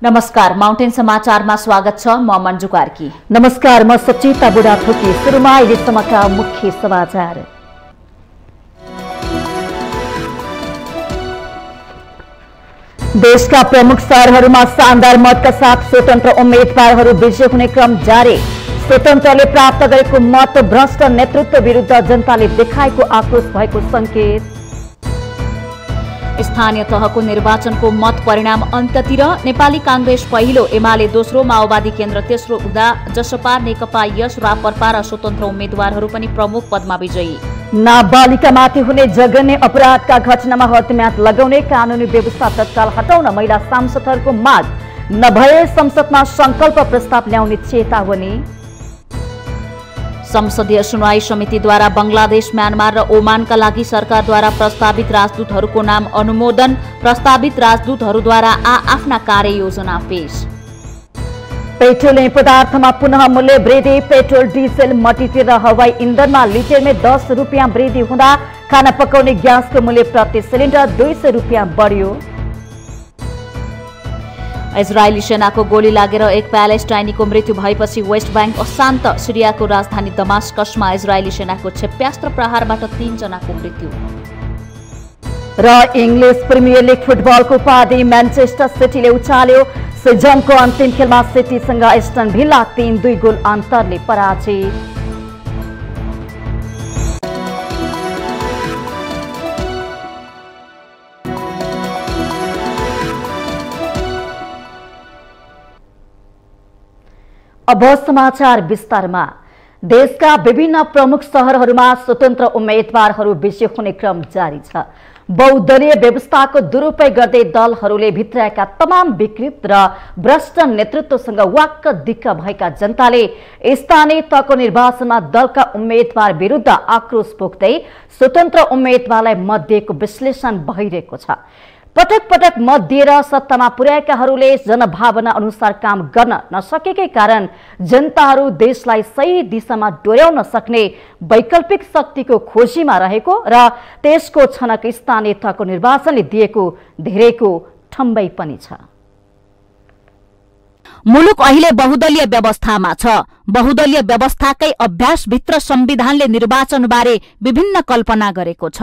नमस्कार, माउन्टेन समाचारमा स्वागत छ। म मन्जु कार्की। नमस्कार, म सचिता बुढाथोकी। सुरुमा अहिलेसम्मका मुख्य समाचार। देशका प्रमुख शहरहरूमा शानदार मतका साथ स्वतन्त्र उम्मेदवारहरू विजय हुने क्रम जारी। स्वतन्त्रले प्राप्त गरेको मत भ्रष्ट नेतृत्व विरुद्ध जनताले देखाएको आक्रोश भएको संकेत। स्थानीय तहको निर्वाचनको मत परिणाम अन्त्यतिर नेपाली कांग्रेस पहिलो, एमाले दोस्रो, माओवादी केन्द्र तेस्रो हुँदा जसपा, नेकपा, यस, राप्रपा र स्वतन्त्र उम्मेद्वारहरू पनि प्रमुख पदमा विजयी। नाबालिकामाथि हुने जघन्य अपराधका घटनामा हदम्याद लगाउने कानूनी व्यवस्था तत्काल हटाउन महिला सांसदहरूको माग। नभए संसदमा संकल्प प्रस्ताव ल्याउने चेतावनी। संसदीय सुनवाई समितिद्वारा बंगलादेश, म्यानमार र ओमानका लागि सरकारद्वारा प्रस्तावित राजदूतहरूको नाम अनुमोदन। प्रस्तावित राजदूतहरूद्वारा आफ्ना कार्ययोजना पेश। पेट्रोलियम पदार्थमा पुनः मूल्य वृद्धि। पेट्रोल, डिजेल, मट्टीतेल र हवाई इन्धनमा लिटरमै 10 रुपियाँ वृद्धि हुँदा खाना पकाउने ग्यासको मूल्य प्रति सिलिन्डर 200 रुपियाँ बढ्यो। इजरायली सेनाको गोली लागेर एक प्यालेस्टाइनीको मृत्यु भएपछि वेस्ट ब्याङ्क अशान्त। सिरियाको राजधानी दमास्कसमा इजरायली सेनाको क्षेप्यास्त्र प्रहारबाट 3 जनाको मृत्यु। र इङ्ग्लिस प्रिमियर लिग फुटबलको उपाधि म्यानचेस्टर सिटीले उचाल्यो। सिजनको अन्तिम खेलमा सिटीसँग एस्टन भिल्ला 3-2 गोल अन्तरले पराजित। अब समाचार विस्तारमा। देशका विभिन्न प्रमुख शहरहरूमा स्वतन्त्र उम्मेदवारहरू विजय हुने क्रम जारी छ। बहुदलीय व्यवस्थाको दुरुपयोग गर्दै दलहरूले भित्राएका तमाम विकृत र भ्रष्ट नेतृत्वसँग वाक्क दिक्क भएका जनताले स्थानीय तहको निर्वाचनमा दलका उम्मेदवार विरुद्ध आक्रोश पोख्दै स्वतन्त्र उम्मेदवारलाई मत दिएको विश्लेषण भइरहेको छ। पटक पटक मत दिएर सत्तामा पुर्याएकाहरूले जनभावना अनुसार काम गर्न नसकेकै कारण जनताहरू देशलाई सही दिशामा डोर्याउन सक्ने वैकल्पिक शक्तिको खोजीमा रहेको र त्यसको छनक स्थानीय तहको निर्वाचनले दिएको धेरैको ठम्बै पनि छ। मुलुक अहिले बहुदलीय व्यवस्थामा छ। बहुदलीय व्यवस्थाकै अभ्यासभित्र संविधानले निर्वाचनबारे विभिन्न कल्पना गरेको छ।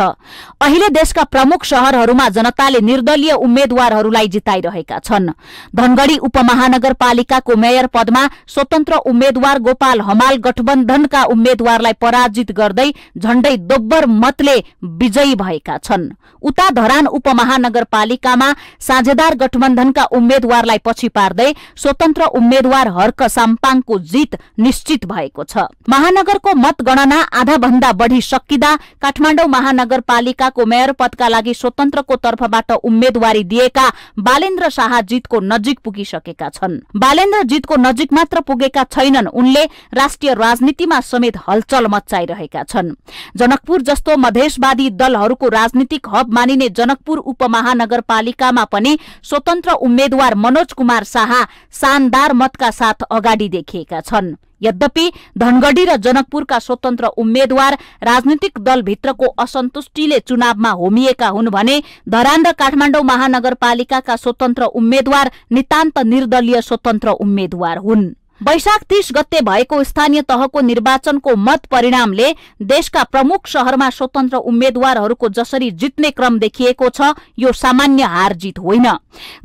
अहिले देशका प्रमुख शहरहरूमा जनताले निर्दलीय उम्मेद्वारहरूलाई जिताइरहेका छन्। धनगढ़ी उपमहानगरपालिकाको मेयर पदमा स्वतन्त्र उम्मेद्वार गोपाल हमाल गठबन्धनका उम्मेद्वारलाई पराजित गर्दै झण्डै दोब्बर मतले विजयी भएका छन्। उता धरान उपमहानगरपालिकामा साझेदार गठबन्धनका उम्मेद्वारलाई पछि पार्दै स्वतन्त्र उम्मेद्वार हर्क साम्पाङको जित निश्चित भएको छ। महानगरको मतगणना आधा भन्दा बढ़ी सकिँदा काठमाडौँ महानगरपालिकाको मेयर पदका लागि स्वतन्त्रको तर्फबाट उम्मेदवारी दिएका बालेन्द्र शाह जितको नजिक पुगिसकेका छन्। बालेन्द्र जितको नजिक मात्र पुगेका छैनन्, उनले राष्ट्रिय राजनीतिमा समेत हलचल मचाइरहेका छन्। जनकपुर जस्तो मधेसवादी दलहरूको राजनीतिक हब मानिने जनकपुर उपमहानगरपालिकामा पनि स्वतन्त्र उम्मेद्वार मनोज कुमार शाह शानदार मतका साथ अगाडि देखिएका छन्। यद्यपि धनगढ़ी र जनकपुरका स्वतन्त्र उम्मेद्वार राजनीतिक दलभित्रको असन्तुष्टिले चुनावमा होमिएका हुन् भने धरान र काठमाडौँ महानगरपालिकाका स्वतन्त्र उम्मेद्वार नितान्त निर्दलीय स्वतन्त्र उम्मेद्वार हुन्। वैशाख 30 गते भएको स्थानीय तहको निर्वाचनको मत परिणामले देशका प्रमुख शहरमा स्वतन्त्र उम्मेद्वारहरूको जसरी जित्ने क्रम देखिएको छ, यो सामान्य हार जित होइन।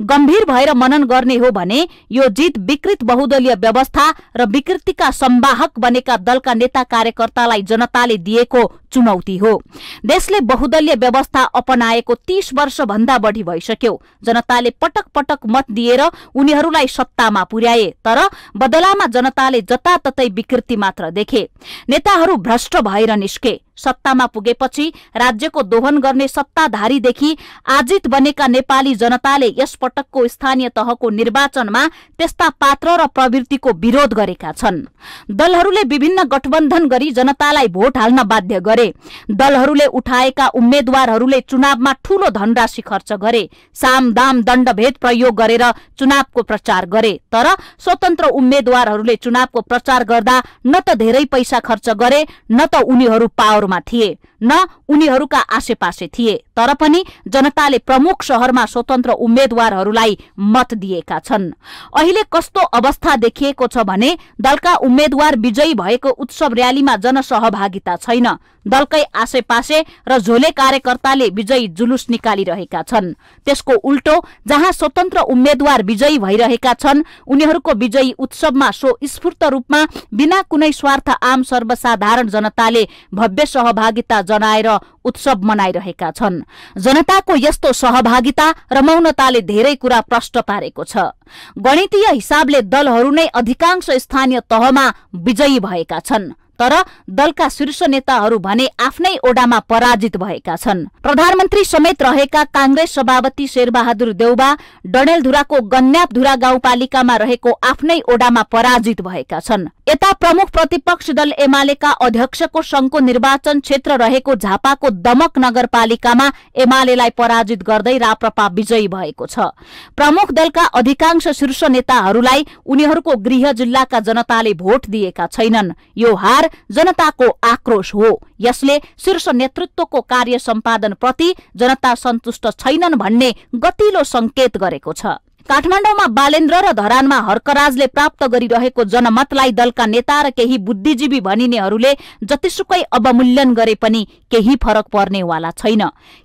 गम्भीर भएर मनन गर्ने हो भने यो जित विकृत बहुदलीय व्यवस्था र विकृतिका संवाहक बनेका दलका नेता कार्यकर्तालाई जनताले दिएको चुनौती हो। देशले बहुदलीय व्यवस्था अपनाएको 30 वर्ष भन्दा बढ़ी भइसक्यो। जनताले पटक पटक मत दिएर उनीहरूलाई सत्तामा पुर्याए, तर बदलामा जनताले जताततै विकृति मात्र देखे। नेताहरू भ्रष्ट भएर निस्के। सत्तामा पुगेपछि राज्यको दोहन गर्ने सत्ताधारीदेखि आजित बनेका नेपाली जनताले यस पटकको स्थानीय तहको निर्वाचनमा त्यस्ता पात्र र प्रवृत्तिको विरोध गरेका छन्। दलहरूले विभिन्न गठबन्धन गरी जनतालाई भोट हाल्न बाध्य गरे। दलहरूले उठाएका उम्मेद्वारहरूले चुनावमा ठूलो धनराशि खर्च गरे। साम दाम दण्डभेद प्रयोग गरेर चुनावको प्रचार गरे। तर स्वतन्त्र उम्मेद्वारहरूले चुनावको प्रचार गर्दा न त धेरै पैसा खर्च गरे, न त उनीहरू पावर सहरहरूमा थिए न उनीहरूका आसेपासे थिए, तर पनि जनताले प्रमुख सहरमा स्वतन्त्र उम्मेद्वारहरूलाई मत दिएका छन्। अहिले कस्तो अवस्था देखिएको छ भने दलका उम्मेद्वार विजयी भएको उत्सव र्यालीमा जनसहभागिता छैन। दलकै आसेपासे र झोले कार्यकर्ताले विजयी जुलुस निकालिरहेका छन्। त्यसको उल्टो जहाँ स्वतन्त्र उम्मेद्वार विजयी भइरहेका छन् उनीहरूको विजयी उत्सवमा स्वस्फूर्त रूपमा बिना कुनै स्वार्थ आम सर्वसाधारण जनताले भव्य सहभागिता जनाएर उत्सव मनाइरहेका छन्। जनताको यस्तो सहभागिता र मौनताले धेरै कुरा प्रष्ट पारेको छ। गणितीय हिसाबले दलहरू नै अधिकांश स्थानीय तहमा विजयी भएका छन्, तर दलका शीर्ष नेताहरू भने आफ्नै ओडामा पराजित भएका छन्। प्रधानमन्त्री समेत रहेका कांग्रेस सभापति शेरबहादुर देउबा डडेलधुराको गन्यापधुरा गाउँपालिकामा रहेको आफ्नै ओडामा पराजित भएका छन्। यता प्रमुख प्रतिपक्ष दल एमालेका अध्यक्षको संघको निर्वाचन क्षेत्र रहेको झापाको दमक नगरपालिकामा एमालेलाई पराजित गर्दै राप्रपा विजयी भएको छ। प्रमुख दलका अधिकांश शीर्ष नेताहरूलाई उनीहरूको गृह जिल्लाका जनताले भोट दिएका छैनन्। यो हार जनताको आक्रोश हो। यसले शीर्ष नेतृत्वको कार्य सम्पादन प्रति जनता सन्तुष्ट छैनन् भन्ने गतिलो संकेत गरेको छ। काठमाडौँमा बालेन्द्र र धरानमा हर्कराजले प्राप्त गरिरहेको जनमतलाई दलका नेता र केही बुद्धिजीवी भनिनेहरूले जतिसुकै अवमूल्यन गरे पनि केही फरक पर्नेवाला छैन।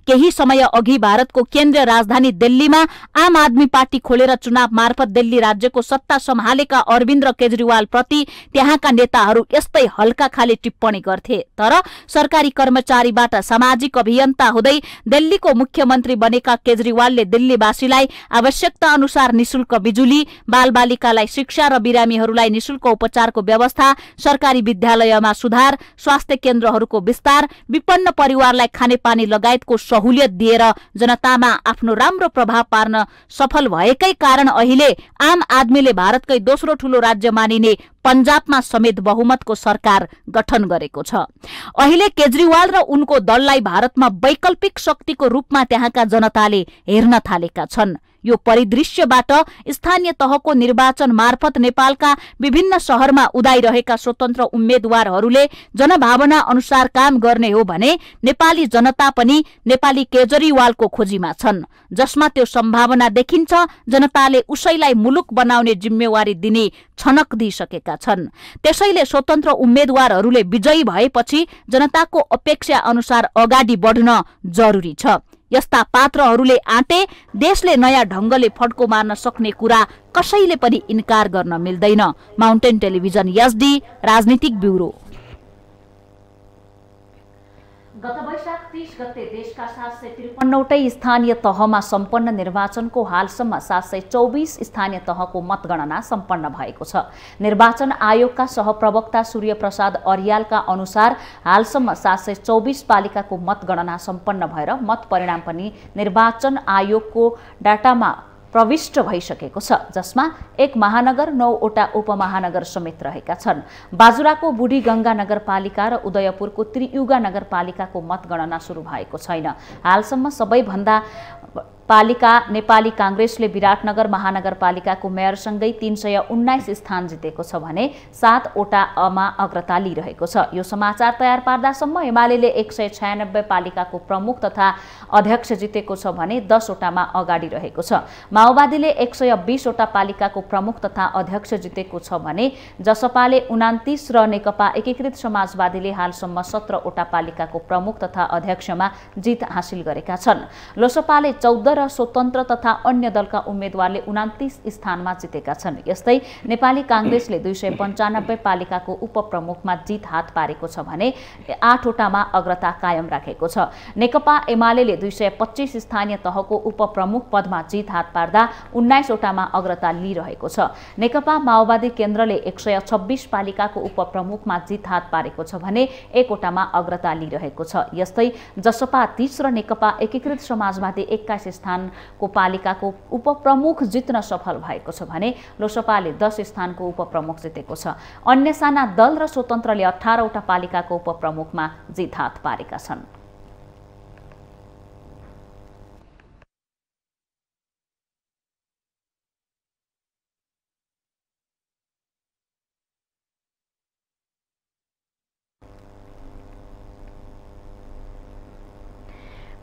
केही समय अघि भारतको केन्द्रीय राजधानी दिल्लीमा आम आदमी पार्टी खोलेर चुनाव मार्फत दिल्ली राज्यको सत्ता सम्हालेका अरविन्द केजरीवाल प्रति त्यहाँका नेताहरू यस्तै हल्का खाले टिप्पणी गर्थे। तर सरकारी कर्मचारीबाट सामाजिक अभियन्ता हुँदै दिल्लीको मुख्यमन्त्री बनेका केजरीवालले दिल्लीवासीलाई आवश्यकता अनुसार निशुल्क बिजुली, बालबालिकालाई शिक्षा र बिरामीहरूलाई निशुल्क उपचारको व्यवस्था, सरकारी विद्यालयमा सुधार, स्वास्थ्य केन्द्रहरूको विस्तार, विपन्न परिवारलाई खानेपानी लगायतको सहुलियत दिएर जनतामा आफ्नो राम्रो प्रभाव पार्न सफल भएकै कारण अहिले आम आदमीले भारतकै दोस्रो ठूलो राज्य मानिने पञ्जाबमा समेत बहुमतको सरकार गठन गरेको छ। अहिले केजरीवाल र उनको दललाई भारतमा वैकल्पिक शक्तिको रूपमा त्यहाँका जनताले हेर्न थालेका छन्। यो परिदृश्यबाट स्थानीय तहको निर्वाचन मार्फत नेपालका विभिन्न शहरमा उदाइरहेका स्वतन्त्र उम्मेद्वारहरूले जनभावना अनुसार काम गर्ने हो भने नेपाली जनता पनि नेपाली केजरीवालको खोजीमा छन्, जसमा त्यो सम्भावना देखिन्छ। जनताले उसैलाई मुलुक बनाउने जिम्मेवारी दिने छनक दिइसकेका छन्। त्यसैले स्वतन्त्र उम्मेद्वारहरूले विजयी भएपछि जनताको अपेक्षा अनुसार अगाडि बढ्न जरुरी छ। यस्ता पात्रहरूले आँटे देशले नयाँ ढंगले फड्को मार्न सक्ने कुरा कसैले पनि इन्कार गर्न मिल्दैन। माउन्टेन टेलिभिजन एसडी राजनीतिक ब्युरो। गत वैशाख 30 गते देशका 753 स्थानीय तहमा सम्पन्न निर्वाचनको हालसम्म 724 स्थानीय तहको मतगणना सम्पन्न भएको छ। निर्वाचन आयोगका सहप्रवक्ता सूर्य प्रसाद अर्यालका अनुसार हालसम्म 724 पालिकाको मतगणना सम्पन्न भएर मत परिणाम पनि निर्वाचन आयोगको डाटामा प्रविष्ट भइसकेको छ, जसमा 1 महानगर 9वटा उपमहानगर समेत रहेका छन्। बाजुराको बुढी गंगा नगरपालिका र उदयपुरको त्रियुगा नगरपालिकाको मतगणना सुरु भएको छैन। हालसम्म सबैभन्दा पालिका नेपाली कांग्रेसले विराटनगर महानगरपालिकाको मेयरसँगै 319 स्थान जितेको छ भने 7वटामा अग्रता लिइरहेको छ। यो समाचार तयार पार्दासम्म एमालेले 196 पालिकाको प्रमुख तथा अध्यक्ष जितेको छ भने 10वटामा अगाडि रहेको छ। माओवादीले 120वटा पालिकाको प्रमुख तथा अध्यक्ष जितेको छ भने जसपाले 29 र नेकपा एकीकृत समाजवादीले हालसम्म 17वटा पालिकाको प्रमुख तथा अध्यक्षमा जित हासिल गरेका छन्। लोसपाले 14 र स्वतन्त्र तथा अन्य दलका उम्मेद्वारले 29 स्थानमा जितेका छन्। यस्तै नेपाली कांग्रेसले 295 पालिकाको उपप्रमुखमा जित हात पारेको छ भने 8वटामा अग्रता कायम राखेको छ। नेकपा एमालेले 225 स्थानीय तहको उपप्रमुख पदमा जित हात पार्दा 19वटामा अग्रता लिइरहेको छ। नेकपा माओवादी केन्द्रले 126 पालिकाको उपप्रमुखमा जित हात पारेको छ भने 1वटामा अग्रता लिइरहेको छ। यस्तै जसपा 30 र नेकपा एकीकृत समाजवादी 21 स्थानको पालिकाको उपप्रमुख जित्न सफल भएको छ भने लोसपाले 10 स्थानको उपप्रमुख जितेको छ। अन्य साना दल र स्वतन्त्रले 18वटा पालिकाको उपप्रमुखमा जित हात पारेका छन्।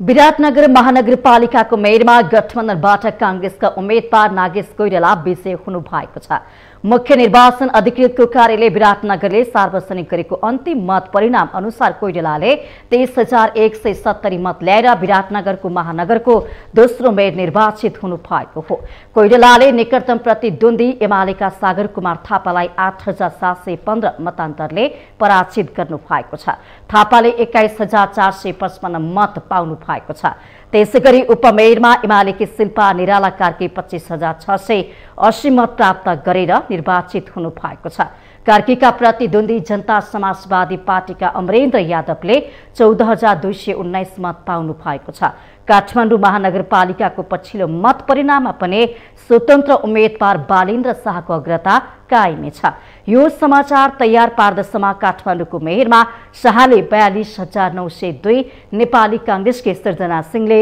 विराटनगर महानगरपालिकाको मेयरमा गठबन्धनबाट कांग्रेसका उम्मेद्वार नागेश कोइराला विजयी हुनुभएको छ। मुख्य निर्वाचन अधिकृतको कार्यालय विराटनगरले सार्वजनिक गरेको अन्तिम मत परिणाम अनुसार कोइरालाले 23,170 मत ल्याएर विराटनगरको महानगरको दोस्रो मेयर निर्वाचित हुनुभएको हो। कोइरालाले निकटतम प्रतिद्वन्दी एमालेका सागर कुमार थापालाई 8,715 मतान्तरले पराजित गर्नुभएको छ। थापाले 21,455 मत पाउनु भएको छ। त्यसैगरी उपमेयरमा एमालेकी शिल्पा निराला कार्की 25,680 मत प्राप्त गरेर निर्वाचित हुनु भएको छ। कार्कीका प्रतिद्वन्दी जनता समाजवादी पार्टीका अमरेन्द्र यादवले 14,219 मत पाउनु भएको छ। काठमाडौँ महानगरपालिकाको पछिल्लो मत परिणाममा पनि स्वतन्त्र उम्मेद्वार बालेन्द्र शाहको अग्रता कायमै छ। यो समाचार तयार पार्दछमा काठमाडौँको मेयरमा शाहले 42,902, नेपाली कांग्रेसकी सृजना सिंहले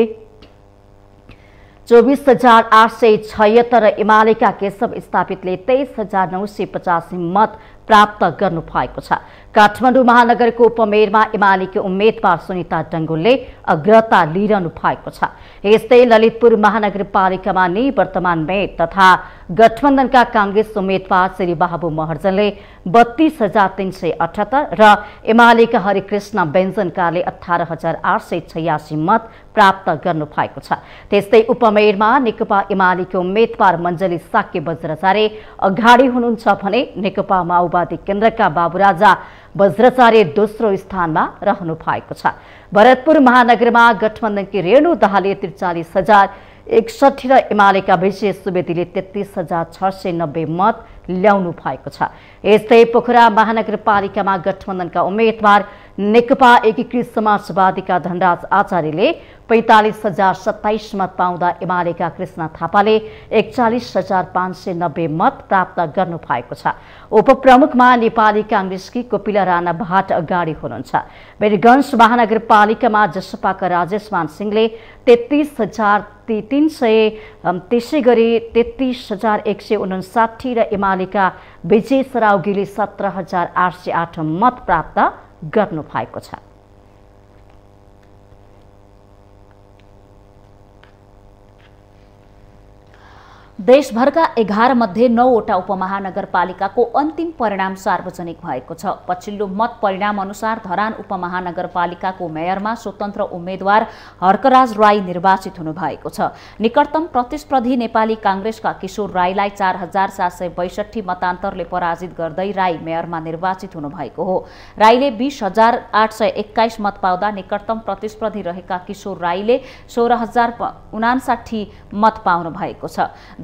24,876 र एमालेका केशव स्थापितले 23,985 मत प्राप्त गर्नु भएको छ। काठमाडौँ महानगरको उपमेयरमा एमालेकी उम्मेद्वार सुनिता डंगोलले अग्रता लिइरहनु भएको छ। यस्तै ललितपुर महानगरपालिकामा निवर्तमान मेयर तथा गठबन्धनका कांग्रेस उम्मेद्वार श्री बाबु महर्जनले 32,378 र एमालेका हरिकृष्ण व्यञ्जनकारले 18,886 मत प्राप्त गर्नु भएको छ। त्यस्तै उपमेयरमा नेकपा एमालेकी उम्मेद्वार मञ्जली साक्य बज्राचार्य अगाडि हुनुहुन्छ भने नेकपा माओवादी केन्द्रका बाबुराजा बज्राचार्य दोस्रो स्थानमा रहनु भएको छ। भरतपुर महानगरमा गठबन्धनकी रेणु दाहालले 43,061 र एमालेका विजय सुवेदीले 33,690 मत ल्याउनु भएको छ। यस्तै पोखरा महानगरपालिकामा गठबन्धनका उम्मेद्वार नेकपा एकीकृत समाजवादीका धनराज आचार्यले 45,027 मत पाउँदा एमालेका कृष्ण थापाले 41,590 मत प्राप्त गर्नु भएको छ। उपप्रमुखमा नेपाली कांग्रेसकी कोपिला राणा भाट अगाडि हुनुहुन्छ। वीरगञ्ज महानगरपालिकामा जसपाका राजेशमान सिंहले 33,300, त्यसैगरी 33,159 र एमालेका विजय सराउगीले 17,808 मत प्राप्त गर्नु भएको छ। देशभरका 11 मध्ये 9वटा उपमहानगरपालिकाको अन्तिम परिणाम सार्वजनिक भएको छ। पछिल्लो मत परिणाम अनुसार धरान उपमहानगरपालिकाको मेयरमा स्वतन्त्र उम्मेद्वार हर्कराज राई निर्वाचित हुनुभएको छ। निकटतम प्रतिस्पर्धी नेपाली कांग्रेसका किशोर राईलाई 4,762 मतान्तरले पराजित गर्दै राई मेयरमा निर्वाचित हुनुभएको हो। राईले 20,821 मत पाउँदा निकटतम प्रतिस्पर्धी रहेका किशोर राईले 16,059 मत पाउनु भएको छ।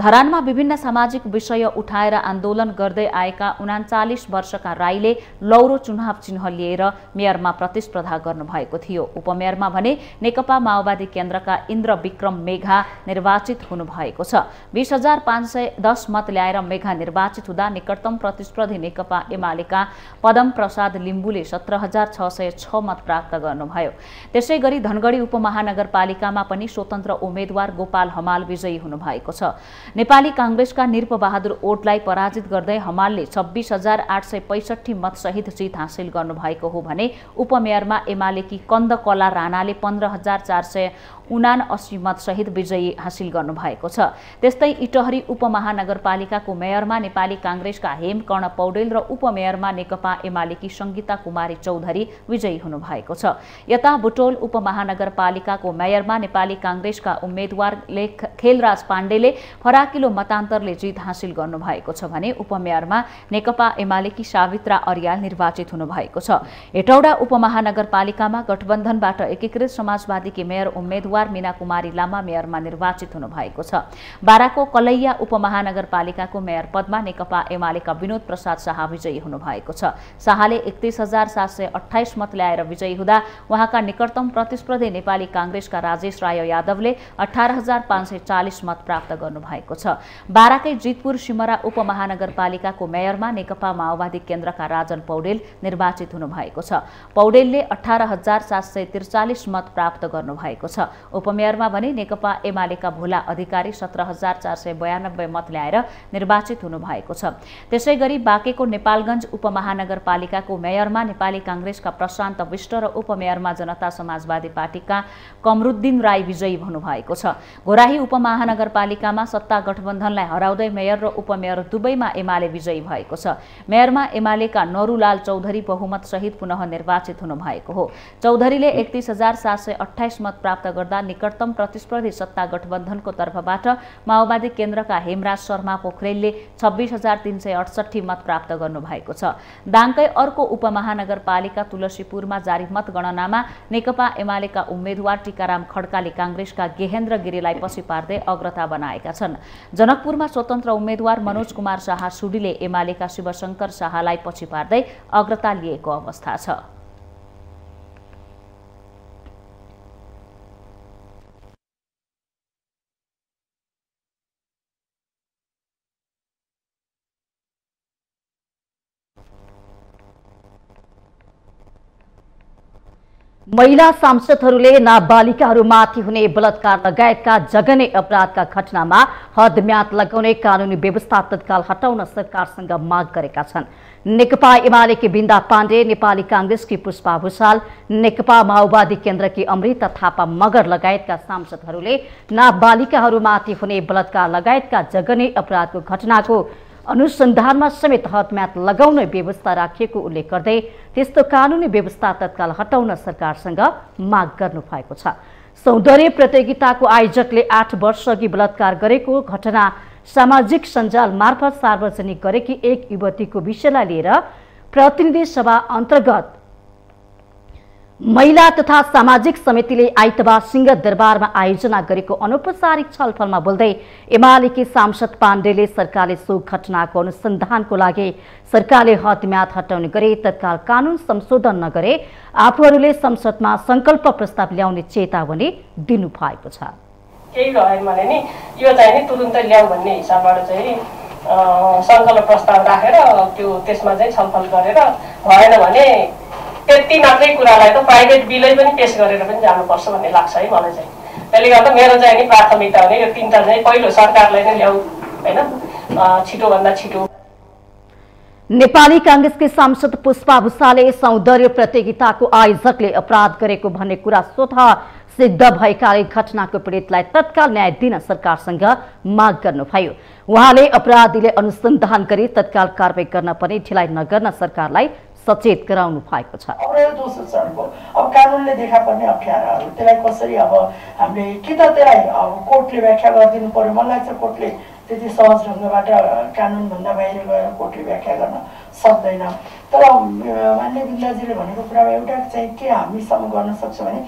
धरानमा विभिन्न सामाजिक विषय उठाएर आन्दोलन गर्दै आएका 39 वर्षका राईले लौरो चुनाव चिन्ह लिएर मेयरमा प्रतिस्पर्धा गर्नुभएको थियो। उपमेयरमा भने नेकपा माओवादी केन्द्रका इन्द्र विक्रम मेघा निर्वाचित हुनुभएको छ। 20,510 मत ल्याएर मेघा निर्वाचित हुँदा निकटतम प्रतिस्पर्धी नेकपा एमालेका पदम प्रसाद लिम्बुले 17,606 मत प्राप्त गर्नुभयो। त्यसैगरी धनगढी उपमहानगरपालिकामा पनि स्वतन्त्र उम्मेद्वार गोपाल हमाल विजयी हुनुभएको छ। नेपाली कांग्रेसका निरप बहादुर ओटलाई पराजित गर्दै हमालले 26,865 मत सहित जित हासिल गर्नुभएको हो भने उपमेयरमा एमालेकी कन्द कला राणाले 15,479 मत सहित विजयी हासिल गर्नुभएको छ। त्यस्तै इटहरी उपमहानगरपालिकाको मेयरमा नेपाली कांग्रेसका हेम कर्ण पौडेल र उपमेयरमा नेकपा एमालेकी संगीता कुमारी चौधरी विजयी हुनुभएको छ। यता बुटोल उपमहानगरपालिकाको मेयरमा नेपाली कांग्रेसका उम्मेद्वार खेलराज पाण्डेले फराकिलो मतान्तरले जित हासिल गर्नुभएको छ भने उपमेयरमा नेकपा एमालेकी सावित्रा अर्याल निर्वाचित हुनुभएको छ। हेटौडा उपमहानगरपालिकामा गठबन्धनबाट एकीकृत समाजवादीकी मेयर उम्मेद्वार मीना कुमारी लामा मेयरमा निर्वाचित हुनुभएको छ। बाराको कलैया उपमहानगरपालिकाको मेयर पदमा नेकपा एमालेका विनोद प्रसाद शाह विजयी हुनुभएको छ। शाहले 31,728 मत ल्याएर विजयी हुँदा उहाँका निकटतम प्रतिस्पर्धी नेपाली कांग्रेसका राजेश राय यादवले 18,540 मत प्राप्त गर्नुभएको छ। बाराकै जितपुर सिमरा उपमहानगरपालिकाको मेयरमा नेकपा माओवादी केन्द्रका राजन पौडेल निर्वाचित हुनुभएको छ। पौडेलले 18,743 मत प्राप्त गर्नुभएको छ। उपमेयरमा भने नेकपा एमालेका भोला अधिकारी 17,492 मत ल्याएर निर्वाचित हुनुभएको छ। त्यसैगरी बाँकेको नेपालगञ्ज उपमहानगरपालिकाको मेयरमा नेपाली कांग्रेसका प्रशान्त विष्ट र उपमेयरमा जनता समाजवादी पार्टीका कमरुद्दिन राई विजयी हुनुभएको छ। घोराही उपमहानगरपालिकामा सत्ता गठबन्धनलाई हराउँदै मेयर र उपमेयर दुवैमा एमाले विजयी भएको छ। मेयरमा एमालेका नरुलाल चौधरी बहुमत सहित पुनः निर्वाचित हुनुभएको हो। चौधरीले 31,728 मत प्राप्त गर्दा निकटतम प्रतिस्पर्धी सत्ता गठबन्धनको तर्फबाट माओवादी केन्द्रका हेमराज शर्मा पोखरेलले 26,368 मत प्राप्त गर्नुभएको छ। दाङकै अर्को उपमहानगरपालिका तुलसीपुरमा जारी मतगणनामा नेकपा एमालेका उम्मेद्वार टीकाराम खड्काले कांग्रेसका गेहेन्द्र गिरीलाई पछि पार्दै अग्रता बनाएका छन्। जनकपुरमा स्वतन्त्र उम्मेद्वार मनोज कुमार शाह सुडीले एमालेका शिवशंकर शाहलाई पछि पार्दै अग्रता लिएको अवस्था छ। महिला सांसदहरूले नाबालिकाहरूमाथि हुने बलात्कार लगायतका जघन्य अपराधका घटनामा हदम्याद लगाउने कानूनी व्यवस्था तत्काल हटाउन सरकारसँग माग गरेका छन्। नेकपा एमालेकी बिन्दा पाण्डे, नेपाली कांग्रेसकी पुष्पा भूषाल, नेकपा माओवादी केन्द्रकी अमृता थापा मगर लगायतका सांसदहरूले नाबालिकाहरूमाथि हुने बलात्कार लगायतका जघन्य अपराधको घटनाको अनुसन्धानमा समेत हदम्याद लगाउने व्यवस्था राखिएको उल्लेख गर्दै त्यस्तो कानूनी व्यवस्था तत्काल हटाउन सरकारसँग माग गर्नु भएको छ। सौन्दर्य प्रतियोगिताको आयोजकले 8 वर्षअघि बलात्कार गरेको घटना सामाजिक सञ्जाल मार्फत सार्वजनिक गरेकी एक युवतीको विषयलाई लिएर प्रतिनिधि सभा अन्तर्गत महिला तथा सामाजिक समितिले आइतबार सिंहदरबारमा आयोजना गरेको अनौपचारिक छलफलमा बोल्दै एमालेकी सांसद पाण्डेले सरकारले सो घटनाको अनुसन्धानको लागि सरकारले हदम्याद हटाउने गरे तत्काल कानून संशोधन नगरे आफूहरूले संसदमा संकल्प प्रस्ताव ल्याउने चेतावनी दिनुभएको छ। केही रहेन भने नि यो चाहिँ नि तुरुन्तै ल्याऊ भन्ने हिसाबबाट चाहिँ संकल्प प्रस्ताव राखेर त्यो त्यसमा चाहिँ छलफल गरेर भएन भने त्यति मात्रै कुरालाई त प्राइभेट बिलै पनि पेश गरेर पनि जानुपर्छ भन्ने लाग्छ है मलाई चाहिँ। त्यसले गर्दा मेरो चाहिँ नि प्राथमिकता हुने यो तीनटा चाहिँ पहिलो सरकारलाई नै ल्याऊ हैन छिटोभन्दा छिटो। नेपाली कांग्रेसकी सांसद पुष्पा भूषालले सौन्दर्य प्रतियोगिताको आयोजकले अपराध गरेको भन्ने कुरा स्वतः सिद्ध भएकाले घटनाको पीडितलाई तत्काल न्याय दिन सरकारसँग माग गर्नुभयो। उहाँले अपराधीले अनुसन्धान गरी तत्काल कारबाही गर्न पनि ढिलाइ नगर्न सरकारलाई सचेत गराउनु भएको छ। अब कानुनले देखा पर्ने अप्ठ्याराहरू त्यसलाई कसरी अब हामीले कि त त्यसलाई कोर्टले व्याख्या गरिदिनु पर्यो। मलाई लाग्छ कोर्टले त्यति सहज ढङ्गबाट कानुनभन्दा बाहिर गएर कोर्टले व्याख्या गर्न सक्दैन। तर मान्य बिन्दाजीले भनेको कुरामा एउटा चाहिँ के हामीसम्म गर्न सक्छ भने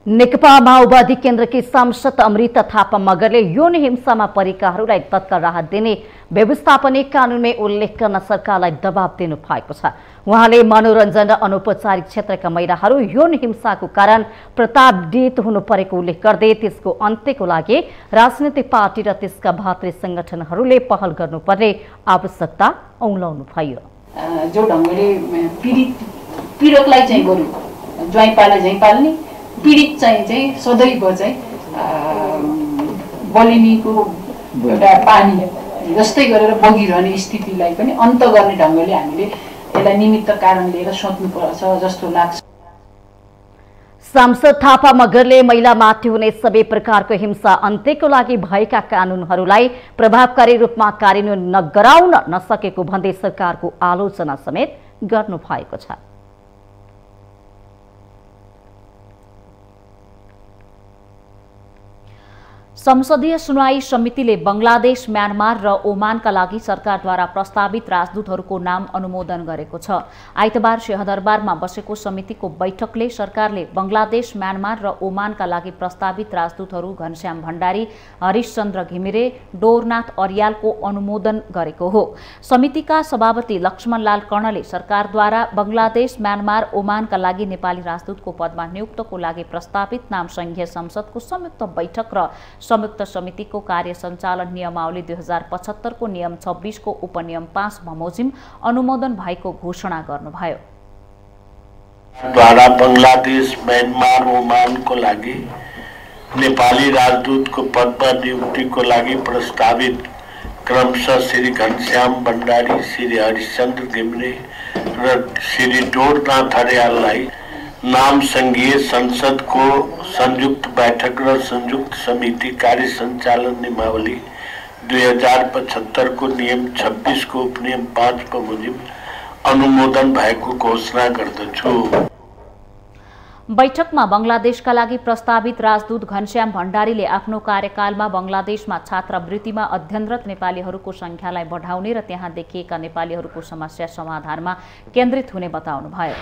नेकपा माओवादी केन्द्रकी सांसद अमृता थापा मगरले यौन हिंसामा परेकाहरूलाई तत्काल राहत दिने व्यवस्थापन कानूनमै उल्लेख गर्न सरकारलाई दबाब दिनु भएको छ। उहाँले मनोरञ्जन र अनौपचारिक क्षेत्रका महिलाहरू यौन हिंसाको कारण प्रताडित हुनु परेको उल्लेख गर्दै त्यसको अन्त्यको लागि राजनीतिक पार्टी र त्यसका भातृ संगठनहरूले पहल गर्नुपर्ने आवश्यकता औँल्याउनु भयो। जो ढङ्गले पीडकलाई चाहिँ बरु ज्वाइँ पाले झैँ पाल्ने पीडित चाहिँ सदैव चाहिँ बलिनीको एउटा पानी जस्तै गरेर बगिरहने स्थितिलाई पनि अन्त गर्ने ढङ्गले हामीले यसलाई निमित्त कारण लिएर सोच्नुपर्छ जस्तो लाग्छ। सांसद थापा मगरले महिलामाथि हुने सबै प्रकारको हिंसा अन्त्यको लागि भएका कानूनहरूलाई प्रभावकारी रूपमा कार्यान्वयन नगराउन नसकेको भन्दै सरकारको आलोचना समेत गर्नु भएको छ। संसदीय सुनवाई समितिले बंगलादेश, म्यानमार र ओमानका लागि सरकारद्वारा प्रस्तावित राजदूतहरूको नाम अनुमोदन गरेको छ। आइतबार सिंहदरबारमा बसेको समितिको बैठकले सरकारले बंगलादेश, म्यानमार र ओमानका लागि प्रस्तावित राजदूतहरू घनश्याम भण्डारी, हरिशचन्द्र घिमिरे, डोरनाथ अर्यालको अनुमोदन गरेको हो। समितिका सभापति लक्ष्मणलाल कर्णले सरकारद्वारा बंगलादेश, म्यानमार, ओमानका लागि नेपाली राजदूतको पदमा नियुक्तको लागि प्रस्तावित नाम संघीय संसदको संयुक्त बैठक र संयुक्त समितिको कार्य सञ्चालन नियमावली 2075 को नियम 26 को उपनियम 5 बमोजिम अनुमोदन भएको घोषणा गर्नुभयो। द्वारा बंगलादेश, म्यानमार, ओमानको लागि नेपाली राजदूतको पदमा नियुक्तिको लागि प्रस्तावित क्रमशः श्री घनश्याम भण्डारी, श्री हरिश्चन्द्र घिमिरे र श्री डोरनाथ अर्याललाई नाम संघीय संसदको संयुक्त बैठक र संयुक्त समिति कार्य सञ्चालन नियमावली 2075 को नियम 26 को उपनियम 5 बमोजिम अनुमोदन भएको घोषणा गर्दछु। बैठकमा बंगलादेशका लागि प्रस्तावित राजदूत घनश्याम भण्डारीले आफ्नो कार्यकालमा बंगलादेशमा छात्रवृत्तिमा अध्ययनरत नेपालीहरूको संख्यालाई बढाउने र त्यहाँ देखिएका नेपालीहरूको समस्या समाधानमा केन्द्रित हुने बताउनुभयो।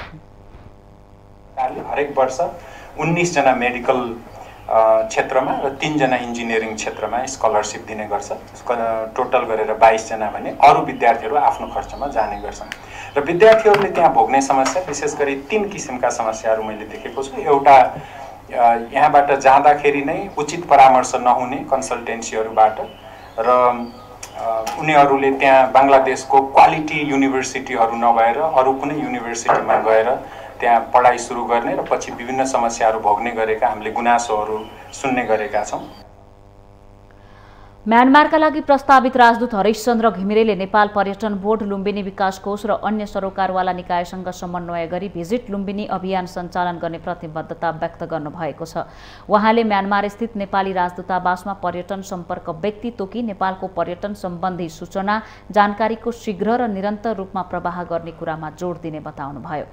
हरेक वर्ष 19 जना मेडिकल क्षेत्रमा र 3 जना इन्जिनियरिङ क्षेत्रमा स्कलरशिप दिने गर्छ। टोटल गरेर 22 जना भने अरू विद्यार्थीहरू आफ्नो खर्चमा जाने गर्छन् र विद्यार्थीहरूले त्यहाँ भोग्ने समस्या विशेष गरी 3 किसिमका समस्याहरू मैले देखेको छु। एउटा यहाँबाट जाँदाखेरि नै उचित परामर्श नहुने कन्सल्टेन्सीहरूबाट र उनीहरूले त्यहाँ बङ्गलादेशको क्वालिटी युनिभर्सिटीहरू नभएर अरू कुनै युनिभर्सिटीमा गएर त्यहाँ पढाइ सुरु गर्ने र पछि विभिन्न समस्याहरू भोग्ने गरेका हामीले गुनासोहरू सुन्ने गरेका छौँ। म्यानमारका लागि प्रस्तावित राजदूत हरिश्चन्द्र घिमिरेले नेपाल पर्यटन बोर्ड, लुम्बिनी विकास कोष र अन्य सरोकारवाला निकायसँग समन्वय गरी भिजिट लुम्बिनी अभियान सञ्चालन गर्ने प्रतिबद्धता व्यक्त गर्नुभएको छ। उहाँले म्यानमार स्थित नेपाली राजदूतावासमा पर्यटन सम्पर्क व्यक्ति तोकी नेपालको पर्यटन सम्बन्धी सूचना जानकारीको शीघ्र र निरन्तर रूपमा प्रवाह गर्ने कुरामा जोड दिने बताउनुभयो।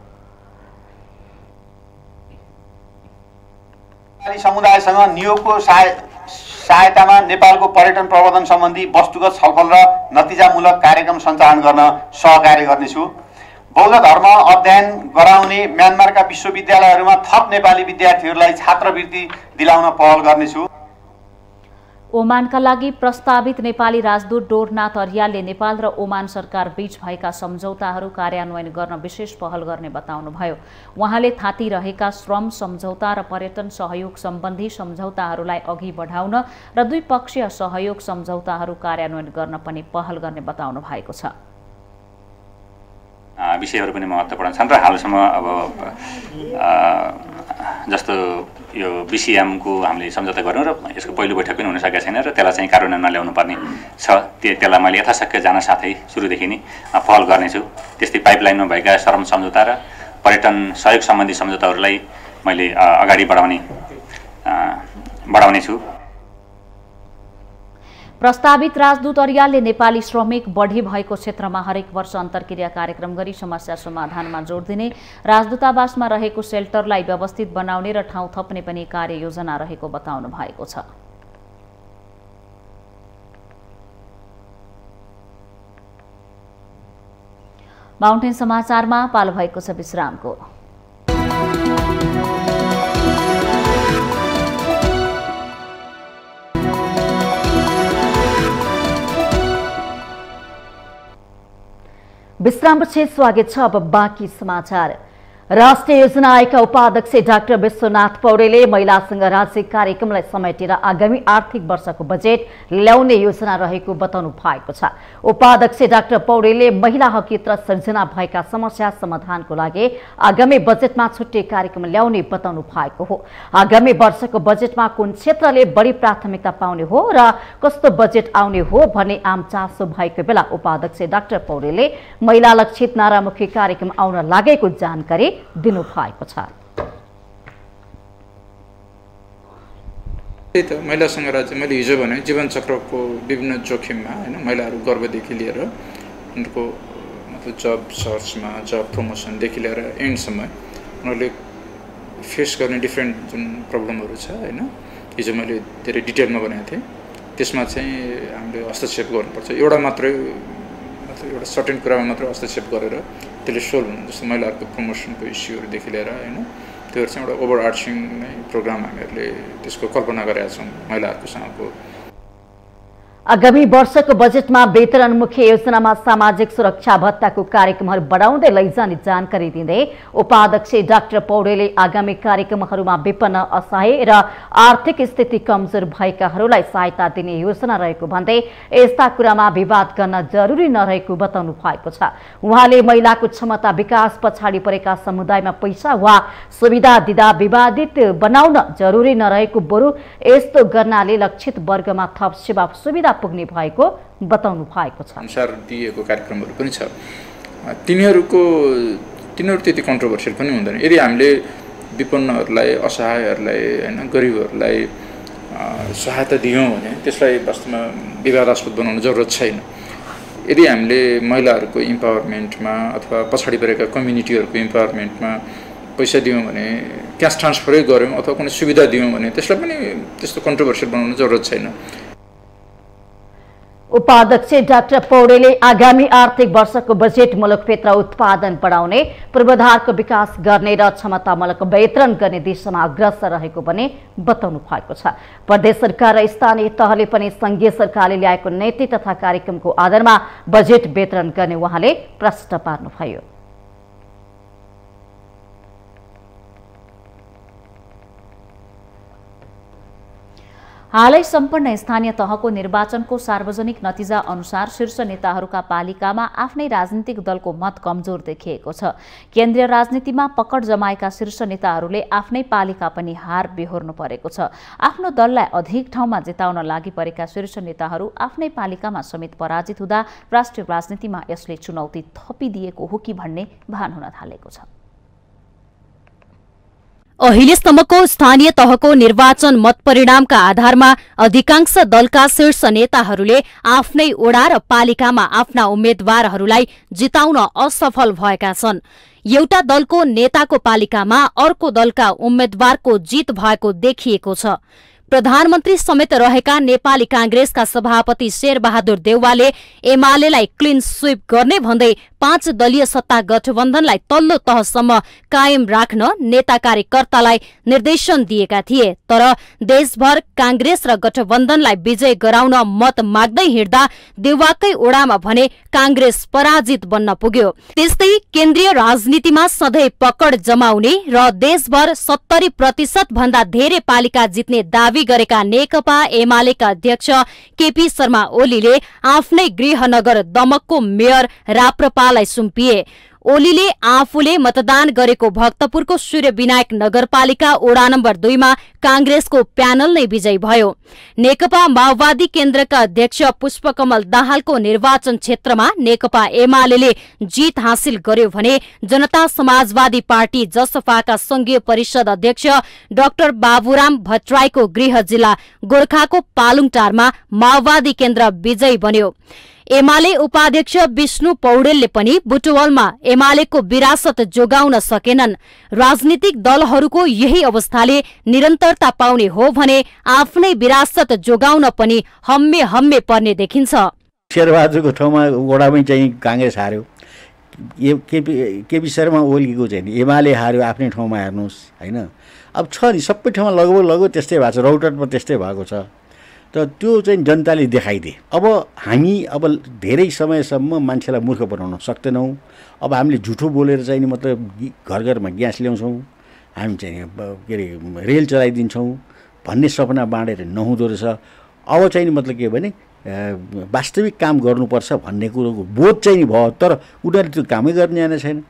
समुदायसँग नियोगको सहायतामा नेपालको पर्यटन प्रवर्धन सम्बन्धी वस्तुगत छलफल र नतिजामूलक कार्यक्रम सञ्चालन गर्न सहकार्य गर्नेछु। बौद्ध धर्म अध्ययन गराउने म्यानमारका विश्वविद्यालयहरूमा थप नेपाली विद्यार्थीहरूलाई छात्रवृत्ति दिलाउन पहल गर्नेछु। ओमानका लागि प्रस्तावित नेपाली राजदूत डोरनाथ अर्यालले नेपाल र ओमान सरकार बीच भएका सम्झौताहरू कार्यान्वयन गर्न विशेष पहल गर्ने बताउनुभयो। उहाँले थाती रहेका श्रम सम्झौता र पर्यटन सहयोग सम्बन्धी सम्झौताहरूलाई अघि बढाउन र द्विपक्षीय सहयोग सम्झौताहरू कार्यान्वयन गर्न पनि पहल गर्ने बताउनु भएको छ। विषयहरू पनि महत्त्वपूर्ण छन् र हालसम्म अब जस्तो यो बीसीएमको हामीले सम्झौता गऱ्यौँ र यसको पहिलो बैठक पनि हुन सकेको छैन र त्यसलाई चाहिँ कार्यान्वयनमा ल्याउनु पर्ने छ। त्यसलाई मैले यथाशक्य जान साथै सुरुदेखि नै पहल गर्नेछु। त्यस्तै पाइपलाइनमा भएका श्रम सम्झौता र पर्यटन सहयोग सम्बन्धी सम्झौताहरूलाई मैले अगाडि बढाउने छु। प्रस्तावित राजदूत अर्यालले नेपाली श्रमिक बढी भएको क्षेत्रमा हरेक वर्ष अन्तर्क्रिया कार्यक्रम गरी समस्या समाधानमा जोड दिने, राजदूतावासमा रहेको सेल्टरलाई व्यवस्थित बनाउने र ठाउँ थप्ने पनि कार्ययोजना रहेको बताउनु भएको छ। माउन्टेन समाचारमा पालो भएको छ विश्रामको। विश्रामपछि स्वागत छ। अब बाँकी समाचार। राष्ट्रिय योजना आयोगका उपाध्यक्ष डाक्टर विश्वनाथ पौडेलले महिलासँग राज्य कार्यक्रमलाई समेटेर आगामी आर्थिक वर्षको बजेट ल्याउने योजना रहेको बताउनु भएको छ। उपाध्यक्ष डाक्टर पौडेलले महिला हकहित सृजना भएका समस्या समाधानको लागि आगामी बजेटमा छुट्टै कार्यक्रम ल्याउने बताउनु भएको हो। आगामी वर्षको बजेटमा कुन क्षेत्रले बढी प्राथमिकता पाउने हो र कस्तो बजेट आउने हो भन्ने आम चासो भएको बेला उपाध्यक्ष डाक्टर पौडेलले महिला लक्षित नारामुखी कार्यक्रम आउन लागेको जानकारी दिनु भएको छ। महिलासँग राज्य मैले हिजो भने जीवन चक्रको विभिन्न जोखिममा हैन महिलाहरू गर्भदेखि लिएर उनको मतलब जब सर्चमा जब प्रमोसनदेखि लिएर एन्डसम्म उनीहरूले फेस गर्ने डिफ्रेन्ट जुन प्रब्लमहरू छ हैन हिजो मैले धेरै डिटेलमा बनाएको थिएँ। त्यसमा चाहिँ हामीले हस्तक्षेप गर्नुपर्छ। एउटा मात्रै मतलब एउटा सर्टेन कुरामा मात्र हस्तक्षेप गरेर त्यसले सोल्भ हुनु जस्तो महिलाहरूको प्रमोसनको इस्युहरूदेखि लिएर हैन त्योहरू चाहिँ एउटा ओभर आर्चिङ नै प्रोग्राम हामीहरूले त्यसको कल्पना गरेका छौँ महिलाहरूसँगको। आगामी वर्षको बजेटमा वेतनमुखी योजनामा सामाजिक सुरक्षा भत्ताको कार्यक्रमहरू बढाउँदै लैजाने जानकारी दिँदै उपाध्यक्ष डाक्टर पौडेलले आगामी कार्यक्रमहरूमा विपन्न असहाय र आर्थिक स्थिति कमजोर भएकाहरूलाई सहायता दिने योजना रहेको भन्दै यस्ता कुरामा विवाद गर्न जरुरी नरहेको बताउनु भएको छ। उहाँले महिलाको क्षमता विकास पछाडि परेका समुदायमा पैसा वा सुविधा दिँदा विवादित बनाउन जरुरी नरहेको, बरु यस्तो गर्नाले लक्षित वर्गमा थप सेवा सुविधा पुग्ने भएको बताउनु भएको छ। अनुसार दिएको कार्यक्रमहरू पनि छ, तिनीहरू त्यति कन्ट्रोभर्सियल पनि हुँदैन। यदि हामीले विपन्नहरूलाई, असहायहरूलाई, हैन, गरिबहरूलाई सहायता दियौँ भने त्यसलाई वास्तवमा विवादास्पद बनाउन जरुरत छैन। यदि हामीले महिलाहरूको इम्पावरमेन्टमा अथवा पछाडि परेका कम्युनिटीहरूको इम्पावरमेन्टमा पैसा दियौँ भने, क्यास ट्रान्सफरै गऱ्यौँ अथवा कुनै सुविधा दियौँ भने त्यसलाई पनि त्यस्तो कन्ट्रोभर्सियल बनाउन जरुरत छैन। उपाध्यक्ष डाक्टर पौडेलले आगामी आर्थिक वर्षको बजेट मुलुकभित्र उत्पादन बढाउने, पूर्वाधारको विकास गर्ने र क्षमतामूलक वितरण गर्ने दिशामा अग्रसर रहेको पनि बताउनु भएको छ। प्रदेश सरकार र स्थानीय तहले पनि संघीय सरकारले ल्याएको नीति तथा कार्यक्रमको आधारमा बजेट वितरण गर्ने उहाँले प्रश्न पार्नुभयो। हालै सम्पन्न स्थानीय तहको निर्वाचनको सार्वजनिक नतिजा अनुसार शीर्ष नेताहरूका पालिकामा आफ्नै राजनीतिक दलको मत कमजोर देखिएको छ। केन्द्रीय राजनीतिमा पकड जमाएका शीर्ष नेताहरूले आफ्नै पालिका पनि हार बेहोर्नु परेको छ। आफ्नो दललाई अधिक ठाउँमा जिताउन लागि परेका शीर्ष नेताहरू आफ्नै पालिकामा समेत पराजित हुँदा राष्ट्रिय राजनीतिमा यसले चुनौती थपिदिएको हो कि भन्ने भान हुन थालेको छ। अहिलेसम्मको स्थानीय तहको निर्वाचन मतपरिणामका आधारमा अधिकांश दलका शीर्ष नेताहरूले आफ्नै ओडा र पालिकामा आफ्ना उम्मेद्वारहरूलाई जिताउन असफल भएका छन्। एउटा दलको नेताको पालिकामा अर्को दलका उम्मेद्वारको जित भएको देखिएको छ। प्रधानमन्त्री समेत रहेका नेपाली कांग्रेसका सभापति शेरबहादुर देउवाले एमालेलाई क्लिन स्वीप गर्ने भन्दै 5 दलीय सत्ता गठबन्धनलाई तल्लो तहसम्म कायम राख्न नेता कार्यकर्तालाई निर्देशन दिएका थिए। तर देशभर कांग्रेस र गठबन्धनलाई विजय गराउन मत माग्दै हिँड्दा देउवाकै ओडामा भने कांग्रेस पराजित बन्न पुग्यो। त्यस्तै केन्द्रीय राजनीतिमा सधैँ पकड जमाउने र देशभर 70% भन्दा धेरै पालिका जित्ने दावी गरेका नेकपा एमालेका अध्यक्ष केपी शर्मा ओलीले आफ्नै गृहनगर दमकको मेयर राप्रपालाई सुम्पिए। ओलीले आफूले मतदान गरेको भक्तपुरको सूर्य विनायक नगरपालिका ओडा नम्बर 2 मा कांग्रेसको प्यानल नै विजयी भयो। नेकपा माओवादी केन्द्रका अध्यक्ष पुष्पकमल दाहालको निर्वाचन क्षेत्रमा नेकपा एमालेले जित हासिल गर्यो भने जनता समाजवादी पार्टी जसपाका संघीय परिषद अध्यक्ष डाक्टर बाबुराम भट्टराईको गृह जिल्ला गोर्खाको पालुङटारमा माओवादी केन्द्र विजयी बन्यो। एमाले उपाध्यक्ष विष्णु पौडेलले पनि बुटवलमा एमालेको विरासत जोगाउन सकेनन्। राजनीतिक दलहरूको यही अवस्थाले निरन्तरता पाउने हो भने आफ्नै विरासत जोगाउन पनि हम्मे हम्मे पर्ने देखिन्छ। शेरबहादुरको ठाउँमा वडामै चाहिँ कांग्रेस हार्यो, केपी शर्मा ओलीको चाहिँ एमाले हार्यो आफ्नै ठाउँमा, हेर्नुहोस् हैन। अब छ नि सबै ठाउँमा लगभग त्यस्तै भएको छ, रौतहटमा त्यस्तै भएको छ। त त्यो चाहिँ जनताले देखाइदिए। अब हामी धेरै समयसम्म मान्छेलाई मूर्ख बनाउन सक्दैनौँ। अब हामीले झुठो बोलेर चाहिँ नि मतलब घर घरमा ग्यास ल्याउँछौँ, हामी चाहिँ के अरे रेल चलाइदिन्छौँ भन्ने सपना बाँडेर नहुँदो रहेछ। अब चाहिँ मतलब के भने वास्तविक काम गर्नुपर्छ भन्ने कुरोको बोध चाहिँ नि भयो, तर उनीहरूले त्यो कामै गर्ने आएन छैन।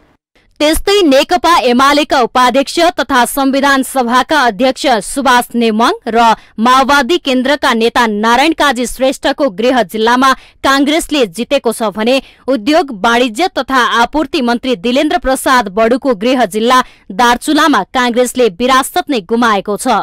त्यस्तै नेकपा एमालेका उपाध्यक्ष तथा संविधान सभाका अध्यक्ष सुभाष नेमाङ र माओवादी केन्द्रका नेता नारायण काजी श्रेष्ठको गृह जिल्लामा कांग्रेसले जितेको छ भने उद्योग वाणिज्य तथा आपूर्ति मन्त्री दिलेन्द्र प्रसाद बडुको गृह जिल्ला दार्चुलामा कांग्रेसले विरासत नै गुमाएको छ।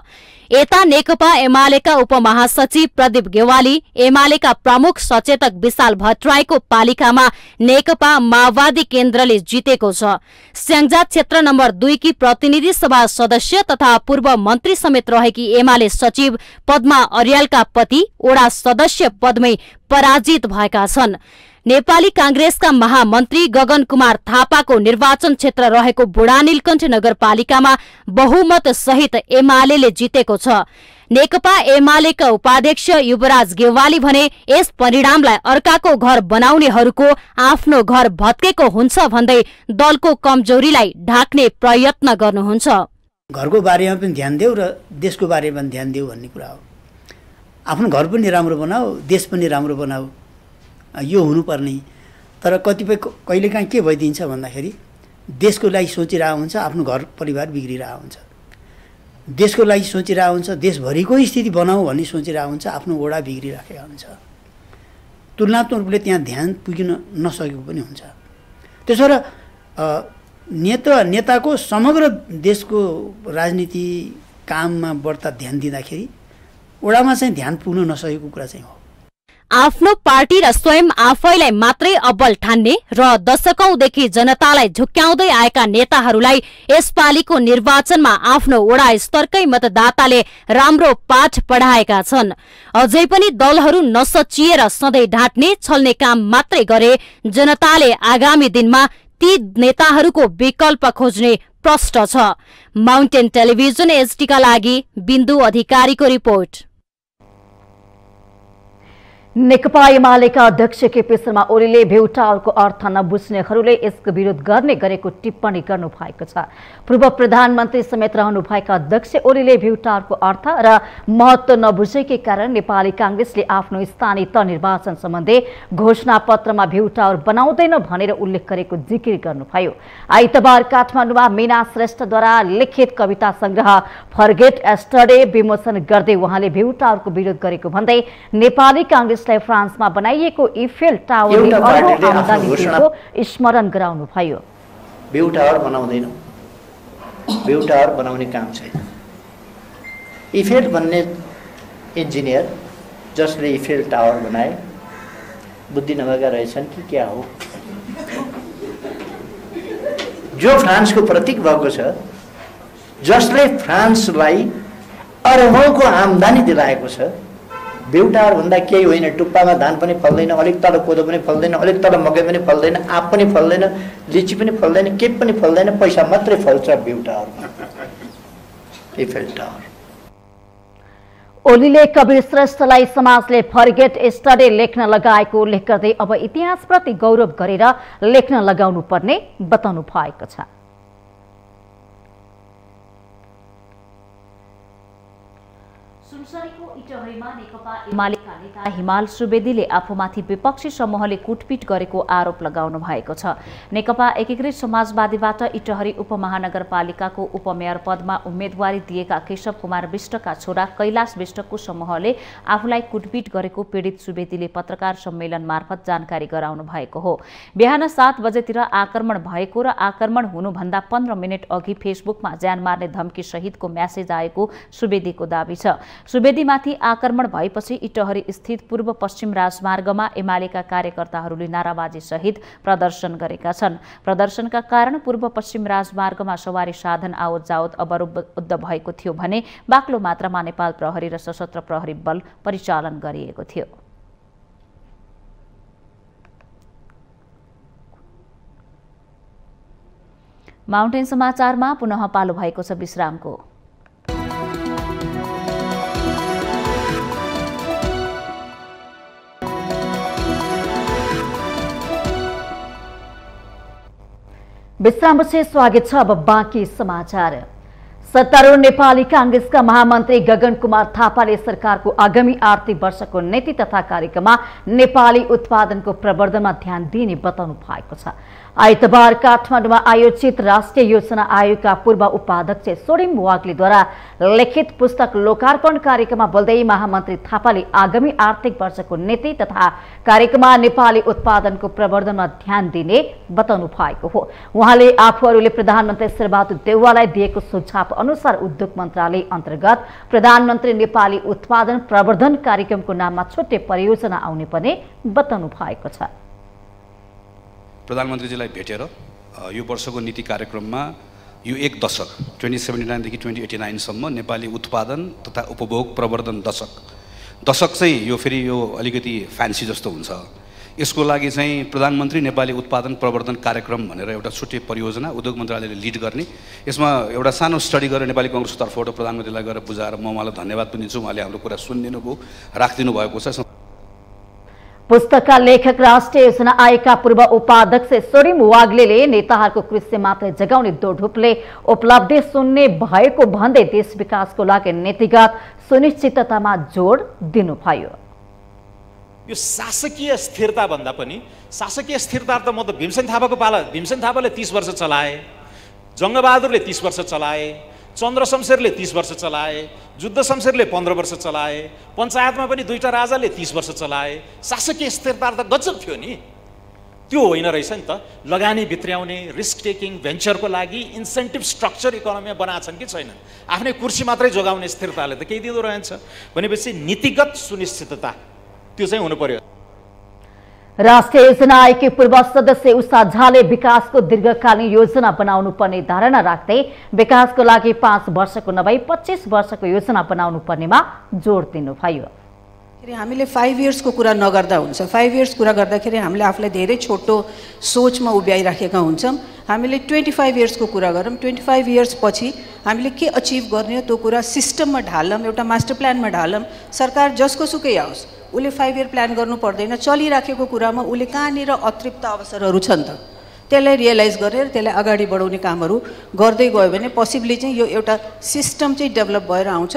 यता नेकपा एमालेका उपमहासचिव प्रदीप गेवाली, एमालेका प्रमुख सचेतक विशाल भट्टराईको पालिकामा नेकपा माओवादी केन्द्रले जितेको छ। स्याङ्जा क्षेत्र नम्बर 2 की प्रतिनिधि सभा सदस्य तथा पूर्व मन्त्री समेत रहेकी एमाले सचिव पद्मा अर्यालका पति ओडा सदस्य पदमै पराजित भएका छन्। नेपाली कांग्रेसका महामन्त्री गगन कुमार थापाको निर्वाचन क्षेत्र रहेको बुढानीलकण्ठ नगरपालिकामा बहुमत सहित एमाले जितेको छ। नेकपा एमालेका उपाध्यक्ष युवराज गेवाली भने यस परिणामलाई अर्काको घर बनाउनेहरूको आफ्नो घर भत्केको हुन्छ भन्दै दलको कमजोरीलाई ढाक्ने प्रयत्न गर्नुहुन्छ। घरको बारेमा पनि ध्यान देऊ र देशको बारेमा पनि ध्यान देऊ भन्ने कुरा हो। आफ्नो घर पनि राम्रो बनाऊ, देश पनि राम्रो बनाऊ, यो हुनुपर्ने। तर कतिपय कहिलेकाहीँ के भइदिन्छ भन्दाखेरि देशको लागि सोचिरहेको हुन्छ, आफ्नो घर परिवार बिग्रिरहेको हुन्छ। देशको लागि सोचिरहेको हुन्छ, देशभरिको स्थिति बनाऊ भन्ने सोचिरहेको हुन्छ, आफ्नो वडा बिग्रिराखेको हुन्छ। तुलनात्मक रूपले त्यहाँ ध्यान पुगिन नसकेको पनि हुन्छ। त्यसो र नेताको समग्र देशको राजनीति काममा बढ्ता ध्यान दिँदाखेरि वडामा चाहिँ ध्यान पुग्न नसकेको कुरा चाहिँ हो। आफ्नो पार्टी र स्वयं आफैलाई मात्रै अब्बल ठान्ने र दशकौंदेखि जनतालाई झुक्क्याउँदै आएका नेताहरूलाई यसपालिको निर्वाचनमा आफ्नो वडा स्तरकै मतदाताले राम्रो पाठ पढाएका छन्। अझै पनि दलहरू नसचिएर सधैँ ढाँट्ने छल्ने काम मात्रै गरे जनताले आगामी दिनमा ती नेताहरूको विकल्प खोज्ने प्रश्न छ। माउन्टेन टेलिभिजन एसटीका लागि बिन्दु अधिकारीको रिपोर्ट। नेकपा एमालेका अध्यक्ष केपी शर्मा ओलीले भ्यू टावरको अर्थ नबुझ्नेहरूले यसको विरोध गर्ने गरेको टिप्पणी गर्नु भएको छ। पूर्व प्रधानमन्त्री समेत रहनुभएका अध्यक्ष ओलीले भ्यू टावरको अर्थ र महत्त्व नबुझेकै कारण नेपाली कांग्रेसले आफ्नो स्थानीय तह निर्वाचन सम्बन्धी घोषणा पत्रमा भ्यू टावर बनाउँदैन भनेर उल्लेख गरेको जिकिर गर्नुभयो। आइतबार काठमाडौँमा मीना श्रेष्ठद्वारा लिखित कविता संग्रह फर्गेट एस्टरडे विमोचन गर्दै उहाँले भ्यू टावरको विरोध गरेको भन्दै नेपाली कांग्रेस फ्रान्समा बनाइएको इफेल टावरले आमदानी दिएको स्मरण गराउनुभयो। भ्यू टावर बनाउँदैन, भ्यू टावर बनाउने काम छैन। इफेल भन्ने इन्जिनियर जसले इफेल टावर बनाए बुद्धि नभएका रहेछन् कि क्या हो? जो फ्रान्सको प्रतीक भएको छ, जसले फ्रान्सलाई अरबौंको आमदानी दिलाएको छ, भ्यू टावर भन्दा केही होइन। टुप्पामा धान पनि फल्दैन, अलिक तल कोदो पनि फल्दैन, अलिक तल मकै पनि फल्दैन, आँप पनि फल्दैन, लिची पनि फल्दैन, केही पनि फल्दैन, पैसा मात्रै फल्छ भ्यू टावरमा। Eiffel tower. ओलीले कवीर श्रेष्ठलाई समाजले फर्गेट एस्टरडे लेख्न लगाएको उल्लेख गर्दै अब इतिहासप्रति गौरव गरेर लेख्न लगाउनु पर्ने बताउनु भएको छ। सुनसरीको इटहरीमा नेकपा एमालेका नेता हिमाल सुवेदीले आफूमाथि विपक्षी समूहले कुटपिट गरेको आरोप लगाउनु भएको छ। नेकपा एकीकृत समाजवादीबाट इटहरी उपमहानगरपालिकाको उपमेयर पदमा उम्मेदवारी दिएका केशव कुमार विष्टका छोरा कैलाश विष्टको समूहले आफूलाई कुटपिट गरेको पीडित सुवेदीले पत्रकार सम्मेलन मार्फत जानकारी गराउनु भएको हो। बिहान 7 बजेतिर आक्रमण भएको र आक्रमण हुनुभन्दा 15 मिनट अघि फेसबुकमा ज्यान मार्ने धम्की सहितको म्यासेज आएको सुवेदीको दाबी छ। सुवेदीमाथि आक्रमण भएपछि इटहरी स्थित पूर्व पश्चिम राजमार्गमा एमालेका कार्यकर्ताहरूले नाराबाजी सहित प्रदर्शन गरेका छन्। प्रदर्शनका कारण पूर्व पश्चिम राजमार्गमा सवारी साधन आवत जावत अवरुद्ध भएको थियो भने बाक्लो मात्रामा नेपाल प्रहरी र सशस्त्र प्रहरी बल परिचालन गरिएको थियो। माउन्टेन समाचारमा पुनः पालो भएको छ विश्रामको। विश्रामपछि स्वागत छ। अब बाँकी समाचार। सत्तारूढ नेपाली कांग्रेसका महामन्त्री गगन कुमार थापाले सरकारको आगामी आर्थिक वर्षको नीति तथा कार्यक्रममा नेपाली उत्पादनको प्रवर्धनमा ध्यान दिने बताउनु भएको छ। आइतबार काठमाडौँमा आयोजित राष्ट्रिय योजना आयोगका पूर्व उपाध्यक्ष सोडिम वाग्लेद्वारा लिखित पुस्तक लोकार्पण कार्यक्रममा बोल्दै महामन्त्री थापाले आगामी आर्थिक वर्षको नीति तथा कार्यक्रममा नेपाली उत्पादनको प्रवर्धनमा ध्यान दिने बताउनु भएको हो। उहाँले आफूहरूले प्रधानमन्त्री शेरबहादुर देउवालाई दिएको सुझाव अनुसार उद्योग मन्त्रालय अन्तर्गत प्रधानमन्त्री नेपाली उत्पादन प्रवर्धन कार्यक्रमको नाममा छुट्टै परियोजना आउने पर्ने बताउनु भएको छ। प्रधानमन्त्रीजीलाई भेटेर यो वर्षको नीति कार्यक्रममा यो एक दशक 2079 देखि 2089 सम्म नेपाली उत्पादन तथा उपभोग प्रवर्धन दशक चाहिँ यो फेरि यो अलिकति फ्यान्सी जस्तो हुन्छ। यसको लागि चाहिँ प्रधानमन्त्री नेपाली उत्पादन प्रवर्धन कार्यक्रम भनेर एउटा छुट्टै परियोजना उद्योग मन्त्रालयले लिड गर्ने, यसमा एउटा सानो स्टडी गरेर नेपाली कङ्ग्रेसको तर्फबाट प्रधानमन्त्रीलाई गएर बुझाएर म उहाँलाई धन्यवाद पनि दिन्छु। उहाँले हाम्रो कुरा सुनिदिनु भयो, राखिदिनु भएको छ। पुस्तकका लेखक राष्ट्रिय योजना आयोगका पूर्व उपाध्यक्ष सोरिम वाग्लेले नेताहरूको कृषि मात्रै जगाउने दोढुपले उपलब्धि सुन्ने भएको भन्दै देश विकासको लागि नीतिगत सुनिश्चिततामा जोड दिनुभयो। यो शासकीय स्थिरता भन्दा पनि शासकीय स्थिरता त म त भीमसेन थापाले 30 वर्ष चलाए, जङ्गबहादुरले 30 वर्ष चलाए, चन्द्र शमशेरले 30 वर्ष चलाए, जुद्ध शमशेरले 15 वर्ष चलाए, पञ्चायतमा पनि 2टा राजाले 30 वर्ष चलाए। शासकीय स्थिरता त गजब थियो नि, त्यो होइन रहेछ नि त। लगानी भित्र्याउने, रिस्क टेकिङ, भेन्चरको लागि इन्सेन्टिभ स्ट्रक्चर इकोनोमीमा बनाएछन् कि छैनन्? आफ्नै कुर्सी मात्रै जोगाउने स्थिरताले त केही दिँदो रहेछ भनेपछि नीतिगत सुनिश्चितता त्यो चाहिँ हुनु पर्यो। राष्ट्रिय योजना आयोगकी पूर्व सदस्य उषा झाले विकासको दीर्घकालीन योजना बनाउनु पर्ने धारणा राख्दै विकासको लागि 5 वर्षको नभई 25 वर्षको योजना बनाउनु पर्नेमा जोड दिनुभयो। हामीले 5 इयर्सको कुरा नगर्दा हुन्छ। 5 इयर्स कुरा गर्दाखेरि हामीले आफूलाई धेरै छोटो सोचमा उभ्याइराखेका हुन्छौँ। हामीले 25 इयर्सको कुरा गरौँ। 25 इयर्स पछि हामीले के अचिभ गर्ने त्यो कुरा सिस्टममा ढालौँ, एउटा मास्टर प्लानमा ढालौँ। सरकार जसको सुकै आओस् उसले 5 इयर प्लान गर्नु पर्दैन। चलिराखेको कुरामा उसले कहाँनिर अतृप्त अवसरहरू छन् त त्यसलाई रियलाइज गरेर त्यसलाई अगाडि बढाउने कामहरू गर्दै गयो भने पोसिबली चाहिँ यो एउटा सिस्टम चाहिँ डेभलप भएर आउँछ।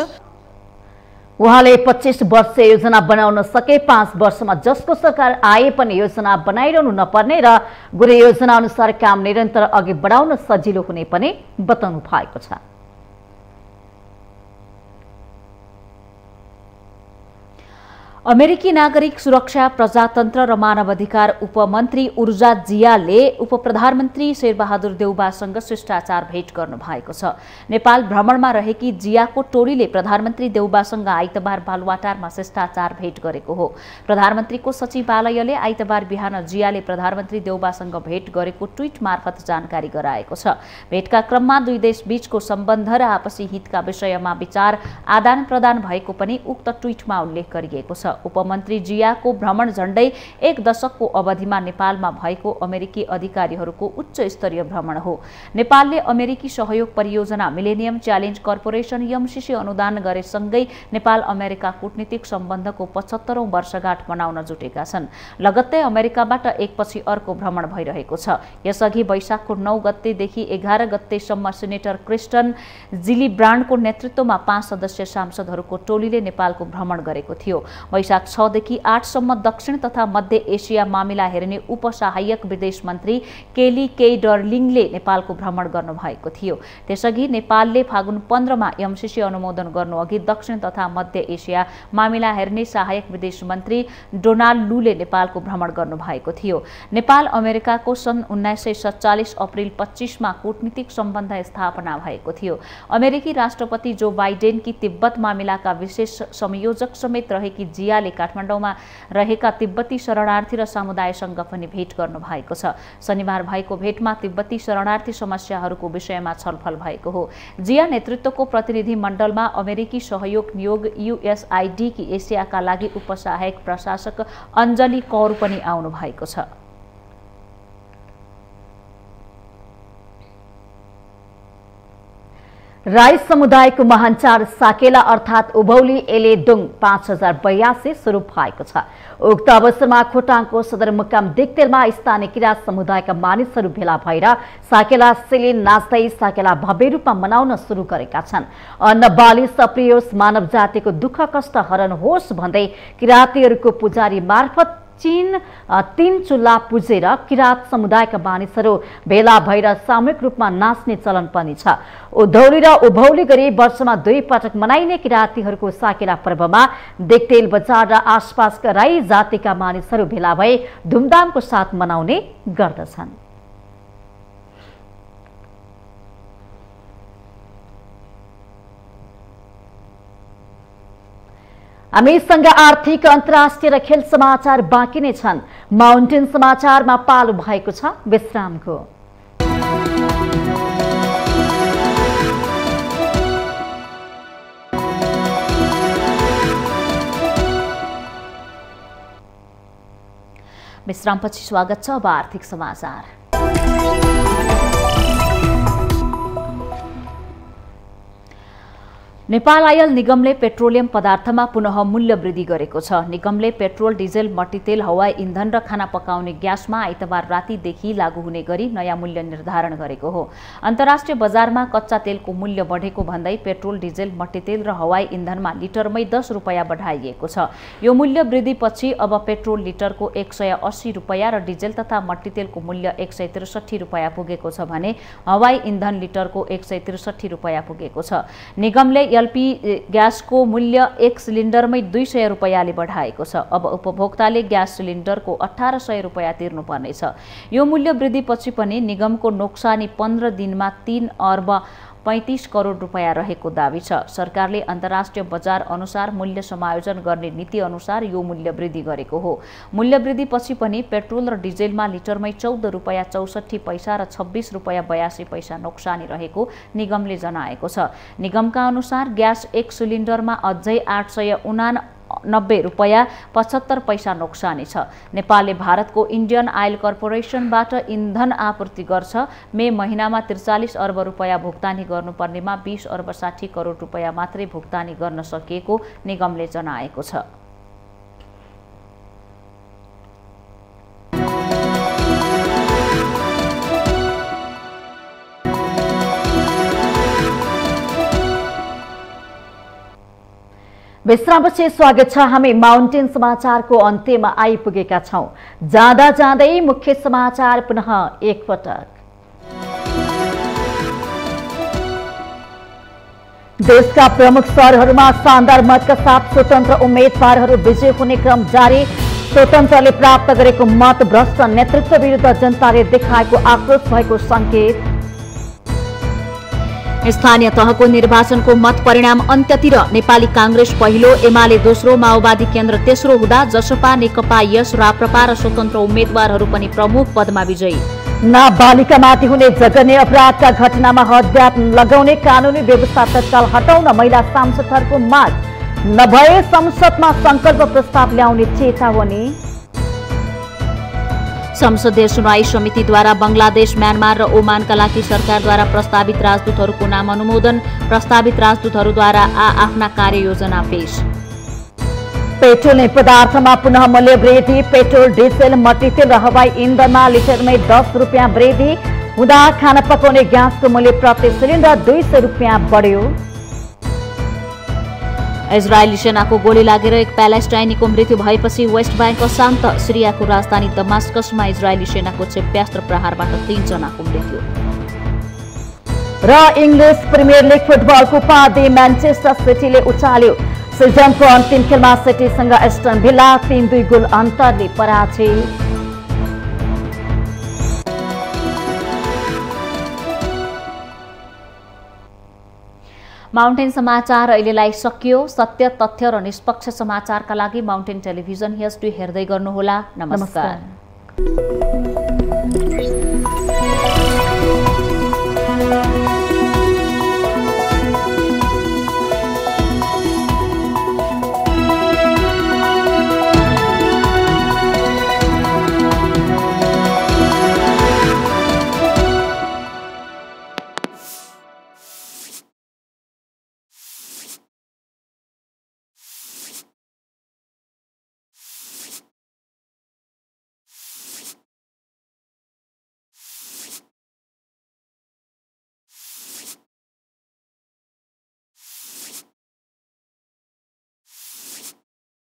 उहाँले 25 वर्ष योजना बनाउन सके 5 वर्षमा जसको सरकार आए पनि योजना बनाइरहनु नपर्ने र गुरे योजना अनुसार काम निरन्तर अघि बढाउन सजिलो हुने पनि बताउनु भएको छ। अमेरिकी नागरिक सुरक्षा, प्रजातन्त्र र मानवाधिकार उपमन्त्री उर्जा जियाले उपप्रधानमन्त्री शेरबहादुर देउबासँग शिष्टाचार भेट गर्नु भएको छ। नेपाल भ्रमणमा रहेकी जियाको टोलीले प्रधानमन्त्री देउबासँग आइतबार बालुवाटारमा शिष्टाचार भेट गरेको हो। प्रधानमन्त्रीको सचिवालयले आइतबार बिहान जियाले प्रधानमन्त्री देउबासँग भेट गरेको ट्विट मार्फत जानकारी गराएको छ। भेटका क्रममा दुई देश बीचको सम्बन्ध र आपसी हितका विषयमा विचार आदान प्रदान भएको पनि उक्त ट्विटमा उल्लेख गरिएको छ। उपमन्त्री जियाको भ्रमण झण्डै 1 दशकको अवधिमा नेपालमा भएको अमेरिकी अधिकारीहरूको उच्च स्तरीय भ्रमण हो। नेपालले अमेरिकी सहयोग परियोजना मिलेनियम च्यालेन्ज कर्पोरेसन एमसीसी अनुदान गरेसँगै नेपाल अमेरिका कूटनीतिक सम्बन्धको 75औं वर्षगाँठ मनाउन जुटेका छन्। लगत्तै अमेरिकाबाट एकपछि अर्को भ्रमण भइरहेको छ। यसअघि वैशाखको 9 गतेदेखि 11 गतेसम्म सेनेटर क्रिस्टन जिलीब्रान्डको नेतृत्वमा 5 सदस्यीय सांसदहरूको टोलीले नेपालको भ्रमण गरेको थियो। वैशाख 6 देखि 8 सम्म दक्षिण तथा मध्य एसिया मामिला हेर्ने उपसहायक विदेश मन्त्री केली केडरलिङले नेपालको भ्रमण गर्नुभएको थियो। त्यसअघि नेपालले फागुन 15 मा एमसीसी अनुमोदन गर्नुअघि दक्षिण तथा मध्य एसिया मामिला हेर्ने सहायक विदेश मन्त्री डोनाल्ड लूले नेपालको भ्रमण गर्नुभएको थियो। नेपाल अमेरिकाको सन् 1947 अप्रिल 25 मा कूटनीतिक सम्बन्ध स्थापना भएको थियो। अमेरिकी राष्ट्रपति जो बाइडेनकी तिब्बत मामिलाका विशेष संयोजक समेत रहेकी जियाले काठमाडौँमा रहेका तिब्बती शरणार्थी र समुदायसँग पनि भेट गर्नु भएको छ। शनिबार भएको भेटमा तिब्बती शरणार्थी समस्याहरूको विषयमा छलफल भएको हो। जिया नेतृत्वको प्रतिनिधि मण्डलमा अमेरिकी सहयोग नियोग यूएसआईडी की एसियाका लागि उपसहायक प्रशासक अञ्जली कौर पनि आउनु भएको छ। राई समुदायको महान चाड साकेला अर्थात् उभौली एलेडोङ 5082 सुरु भएको छ। उक्त अवसरमा खोटाङको सदरमुकाम दिक्तेलमा स्थानीय किराँत समुदायका मानिसहरू भेला भएर साकेला सेली नाच्दै साकेला भव्य रूपमा मनाउन सुरु गरेका छन्। अन्न बाली सप्रियोस्, मानव जातिको दुःख कष्ट हरण होस् भन्दै किराँतीहरूको पुजारी मार्फत 3 चुल्हा पुजेर किराँत समुदायका मानिसहरू भेला भएर सामूहिक रूपमा नाच्ने चलन पनि छ। उधौली र उभौली गरी वर्षमा 2 पटक मनाइने किराँतीहरूको साकेला पर्वमा दिक्तेल बजार र आसपासका राई जातिका मानिसहरू भेला भई धुमधामको साथ मनाउने गर्दछन्। हामीसँग आर्थिक, अन्तर्राष्ट्रिय र खेल समाचार बाँकी नै छन्। माउन्टेन समाचारमा पालो भएको छ विश्रामको। विश्रामपछि स्वागत छ। अब आर्थिक समाचार। नेपाल आयल निगमले पेट्रोलियम पदार्थमा पुनः मूल्य वृद्धि गरेको छ। निगमले पेट्रोल, डिजेल, मट्टीतेल, हवाई इन्धन र खाना पकाउने ग्यासमा आइतबार रातिदेखि लागू हुने गरी नयाँ मूल्य निर्धारण गरेको हो। अन्तर्राष्ट्रिय बजारमा कच्चा तेलको मूल्य बढेको भन्दै पेट्रोल, डिजेल, मट्टीतेल र हवाई इन्धनमा लिटरमै 10 रुपैयाँ बढाइएको छ। यो मूल्य वृद्धिपछि अब पेट्रोल लिटरको 180 रुपैयाँ र डिजेल तथा मट्टीतेलको मूल्य 163 रुपैयाँ पुगेको छ भने हवाई इन्धन लिटरको 163 रुपैयाँ पुगेको छ। निगमले एलपी ग्यासको मूल्य 1 सिलिन्डरमै 200 रुपैयाँले बढाएको छ। अब उपभोक्ताले ग्यास सिलिन्डरको 1800 रुपैयाँ तिर्नुपर्नेछ। यो मूल्य वृद्धिपछि पनि निगमको नोक्सानी 15 दिनमा 3 अर्ब 35 करोड रुपैयाँ रहेको दावी छ। सरकारले अन्तर्राष्ट्रिय बजार अनुसार मूल्य समायोजन गर्ने नीति अनुसार यो मूल्य वृद्धि गरेको हो। मूल्य वृद्धिपछि पनि पेट्रोल र डिजेलमा लिटरमै 14 रुपैयाँ 64 पैसा र 26 रुपैयाँ 82 पैसा नोक्सानी रहेको निगमले जनाएको छ। निगमका अनुसार ग्यास 1 सिलिन्डरमा अझै 889 रुपैयाँ 75 पैसा नोक्सानी छ। नेपालले भारतको इन्डियन आयल कर्पोरेसनबाट इन्धन आपूर्ति गर्छ। मे महिनामा 43 अर्ब रुपैयाँ भुक्तानी गर्नुपर्नेमा 20 अर्ब 60 करोड रुपैयाँ मात्रै भुक्तानी गर्न सकिएको निगमले जनाएको छ। विश्रामपछि स्वागत छ। हामी माउन्टेन समाचारको अन्त्यमा आइपुगेका छौं। जाँदा जाँदै मुख्य समाचार पुनः एकपटक। देशका प्रमुख शहरहरूमा शानदार मतका साथ स्वतन्त्र उम्मेद्वारहरू विजय हुने क्रम जारी। स्वतन्त्रले प्राप्त गरेको मत भ्रष्ट नेतृत्व विरुद्ध जनताले देखाएको आक्रोश भएको संकेत। स्थानीय तहको निर्वाचनको मत परिणाम अन्त्यतिर नेपाली कांग्रेस पहिलो, एमाले दोस्रो, माओवादी केन्द्र तेस्रो हुँदा जसपा, नेकपा, यस, राप्रपा र स्वतन्त्र उम्मेद्वारहरू पनि प्रमुख पदमा विजयी। नाबालिकामाथि हुने जघन्य अपराधका घटनामा हदव्याप लगाउने कानूनी व्यवस्था तत्काल हटाउन महिला सांसदहरूको माग। नभए संसदमा संकल्प प्रस्ताव ल्याउने चेतावनी। संसदीय सुनवाई समितिद्वारा बंगलादेश, म्यानमार र ओमानका लागि सरकारद्वारा प्रस्तावित राजदूतहरूको नाम अनुमोदन। प्रस्तावित राजदूतहरूद्वारा आफ्ना कार्ययोजना पेश। पेट्रोलियम पदार्थमा पुनः मूल्य वृद्धि। पेट्रोल, डिजेल, मट्टीतेल र हवाई इन्धनमा लिटरमै 10 रुपैयाँ वृद्धि हुँदा खाना पकाउने ग्यासको मूल्य प्रति सिलिन्डर 200 रुपैयाँ बढ्यो। इजरायली सेनाको गोली लागेर एक प्यालेस्टाइनीको मृत्यु भएपछि वेस्ट ब्याङ्क अशान्त। सिरियाको राजधानी दमास्कसमा इजरायली सेनाको क्षेप्यास्त्र प्रहारबाट 3 जनाको मृत्यु। र इङ्ग्लिस प्रिमियर लिग फुटबलको उपाधि म्यान्चेस्टर सिटीले उचाल्यो। सिजनको अन्तिम खेलमा सिटीसँग एस्टन भिल्ला 3-2 गोल अन्तरले पराजित। माउन्टेन समाचार अहिलेलाई सकियो। सत्य, तथ्य र निष्पक्ष समाचारका लागि माउन्टेन टेलिभिजन HD हेर्दै गर्नुहोला। नमस्कार।